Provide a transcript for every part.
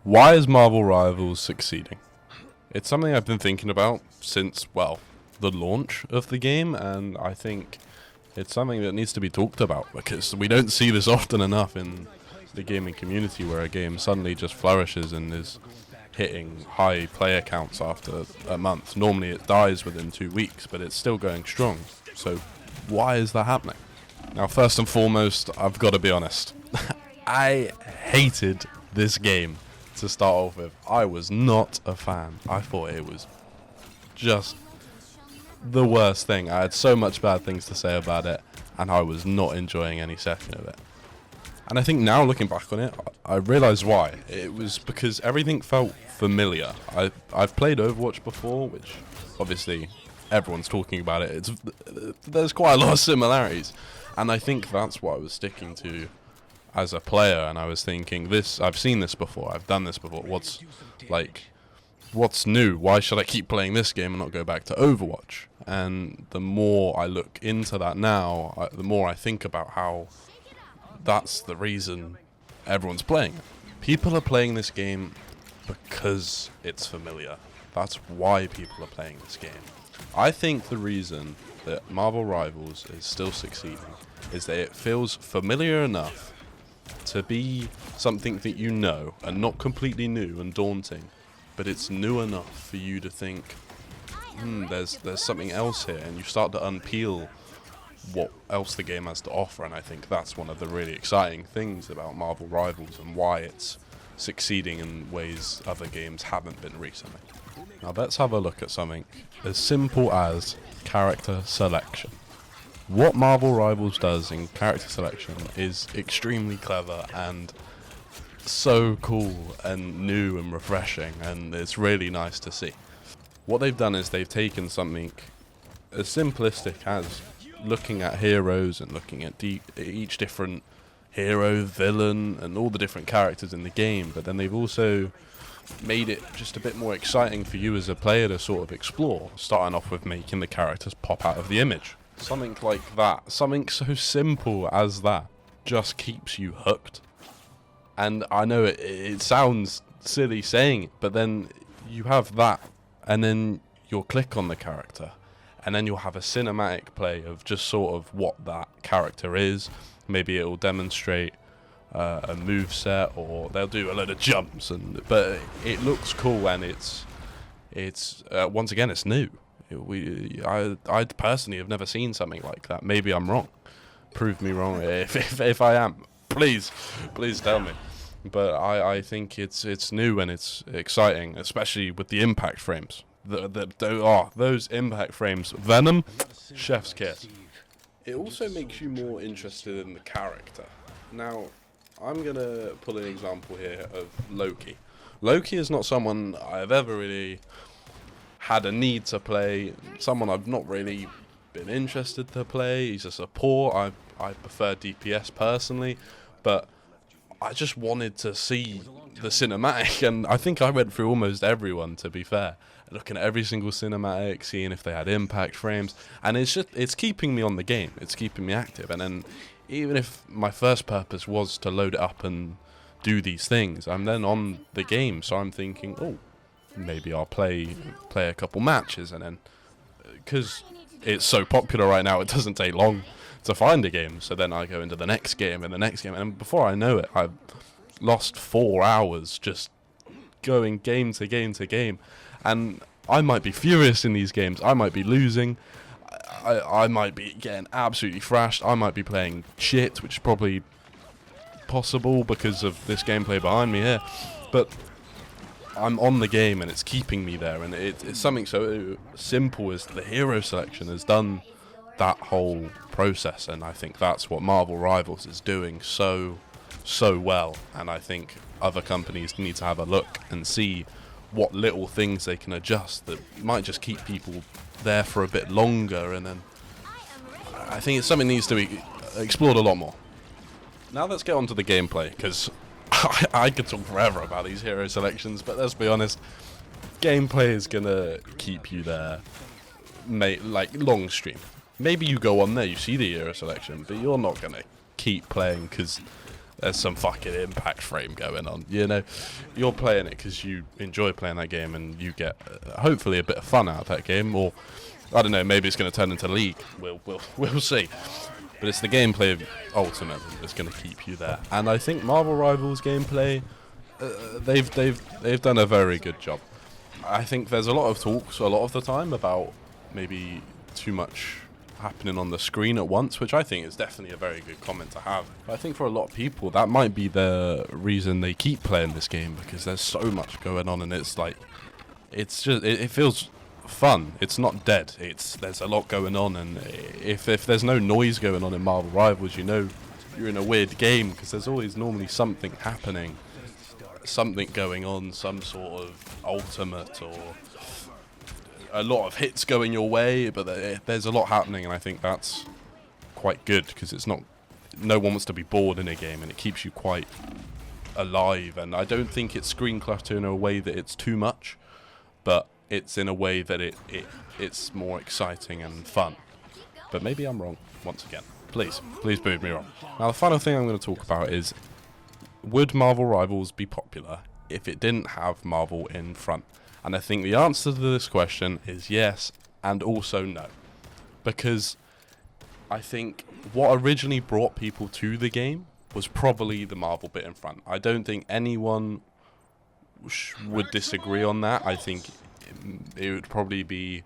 Why is Marvel Rivals succeeding? It's something I've been thinking about since, well, the launch of the game, and I think it's something that needs to be talked about because we don't see this often enough in the gaming community where a game suddenly just flourishes and is hitting high player counts after a month. Normally it dies within 2 weeks, but it's still going strong. So why is that happening? Now, first and foremost, I've got to be honest. I hated this game to start off with. I was not a fan. I thought it was just the worst thing. I had so much bad things to say about it, and I was not enjoying any second of it. And I think now, looking back on it, I realised why. It was because everything felt familiar. I've played Overwatch before, which obviously everyone's talking about it. There's quite a lot of similarities, and I think that's what I was sticking to as a player. And I was thinking, I've seen this before, I've done this before. What's new? Why should I keep playing this game and not go back to Overwatch? And the more I look into that now, the more I think about how that's the reason everyone's playing it. People are playing this game because it's familiar. That's why people are playing this game. I think the reason that Marvel Rivals is still succeeding is that it feels familiar enough to be something that you know and not completely new and daunting, but it's new enough for you to think, there's something else here, and you start to unpeel what else the game has to offer. And I think that's one of the really exciting things about Marvel Rivals and why it's succeeding in ways other games haven't been recently. Now let's have a look at something as simple as character selection. What Marvel Rivals does in character selection is extremely clever and so cool and new and refreshing, and it's really nice to see. What they've done is they've taken something as simplistic as looking at heroes and looking at each different hero, villain, and all the different characters in the game, but then they've also made it just a bit more exciting for you as a player to sort of explore, starting off with making the characters pop out of the image. Something like that, something so simple as that, just keeps you hooked. And I know it sounds silly saying it, but then you have that, and then you'll click on the character, and then you'll have a cinematic play of just sort of what that character is. Maybe it'll demonstrate a move set, or they'll do a load of jumps, but it looks cool, and it's once again, it's new. I personally have never seen something like that. Maybe I'm wrong. Prove me wrong if I am. Please tell me. But I think it's new and it's exciting, especially with the impact frames. Those impact frames. Venom, chef's kiss. It also makes you more interested in the character. Now, I'm going to pull an example here of Loki. Loki is not someone I've ever really had a need to play, someone I've not really been interested to play. He's a support. I prefer DPS personally, but I just wanted to see the cinematic, and I think I went through almost everyone, to be fair, looking at every single cinematic, seeing if they had impact frames, and it's keeping me on the game, it's keeping me active. And then even if my first purpose was to load it up and do these things, I'm then on the game, so I'm thinking, maybe I'll play a couple matches, and then because it's so popular right now, it doesn't take long to find a game, so then I go into the next game and the next game, and before I know it, I've lost 4 hours just going game to game to game. And I might be furious in these games, I might be losing, I might be getting absolutely thrashed, I might be playing shit, which is probably possible because of this gameplay behind me here, but I'm on the game and it's keeping me there. And it's something so simple as the hero selection has done that whole process, and I think that's what Marvel Rivals is doing so well. And I think other companies need to have a look and see what little things they can adjust that might just keep people there for a bit longer. And then I think it's something that needs to be explored a lot more. Now let's get on to the gameplay, because I could talk forever about these hero selections, but let's be honest, gameplay is gonna keep you there, like long stream. Maybe you go on there, you see the hero selection, but you're not gonna keep playing because there's some fucking impact frame going on. You know, you're playing it because you enjoy playing that game and you get hopefully a bit of fun out of that game, or I don't know, maybe it's going to turn into League. We'll see. But it's the gameplay of Ultimate that's going to keep you there. And I think Marvel Rivals gameplay, they've done a very good job. I think there's a lot of talks a lot of the time about maybe too much happening on the screen at once, which I think is definitely a very good comment to have. But I think for a lot of people that might be the reason they keep playing this game, because there's so much going on and it's like, it's just, it feels fun. It's not dead. There's a lot going on, and if there's no noise going on in Marvel Rivals, you know you're in a weird game, because there's always normally something happening, something going on, some sort of ultimate or a lot of hits going your way, but there's a lot happening, and I think that's quite good, because it's not, no one wants to be bored in a game, and it keeps you quite alive. And I don't think it's screen clutter in a way that it's too much, but it's in a way that it's more exciting and fun. But maybe I'm wrong once again. Please prove me wrong. Now the final thing I'm going to talk about is, would Marvel Rivals be popular if it didn't have Marvel in front? And I think the answer to this question is yes, and also no. Because I think what originally brought people to the game was probably the Marvel bit in front. I don't think anyone would disagree on that. I think it would probably be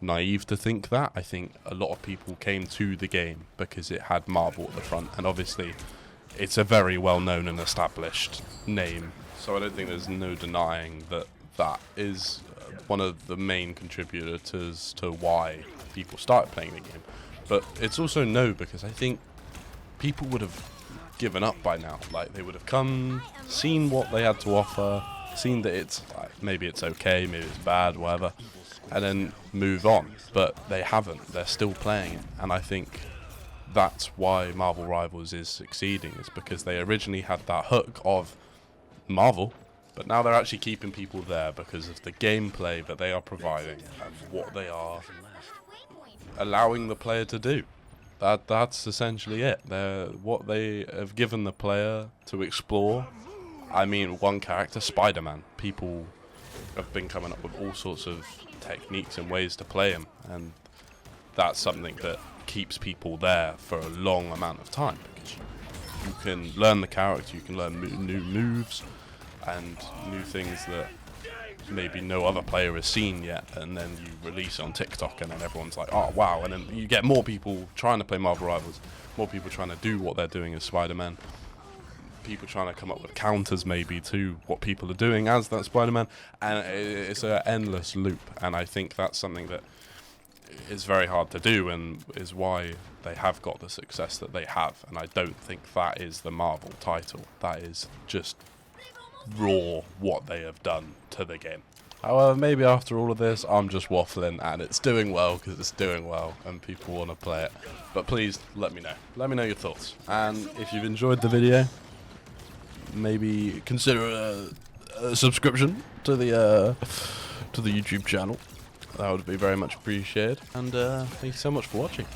naive to think that. I think a lot of people came to the game because it had Marvel at the front, and obviously it's a very well-known and established name. So I don't think there's no denying that that is one of the main contributors to why people started playing the game. But it's also no, because I think people would have given up by now. Like, they would have come, seen what they had to offer, seen that it's like, maybe it's okay, maybe it's bad, whatever, and then move on. But they haven't. They're still playing it. And I think that's why Marvel Rivals is succeeding, is because they originally had that hook of Marvel, but now they're actually keeping people there because of the gameplay that they are providing and what they are allowing the player to do. That's essentially it. What they have given the player to explore. I mean, one character, Spider-Man. People have been coming up with all sorts of techniques and ways to play him, and that's something that keeps people there for a long amount of time, because you can learn the character, you can learn new moves and new things that maybe no other player has seen yet, and then you release it on TikTok and then everyone's like, oh wow, and then you get more people trying to play Marvel Rivals, more people trying to do what they're doing as Spider-Man, people trying to come up with counters maybe to what people are doing as that Spider-Man, and it's an endless loop. And I think that's something that is very hard to do, and is why they have got the success that they have. And I don't think that is the Marvel title. That is just raw what they have done to the game. However, maybe after all of this, I'm just waffling, and it's doing well because it's doing well and people want to play it. But please let me know. Let me know your thoughts. And if you've enjoyed the video, maybe consider a subscription to the YouTube channel. That would be very much appreciated. And thank you so much for watching.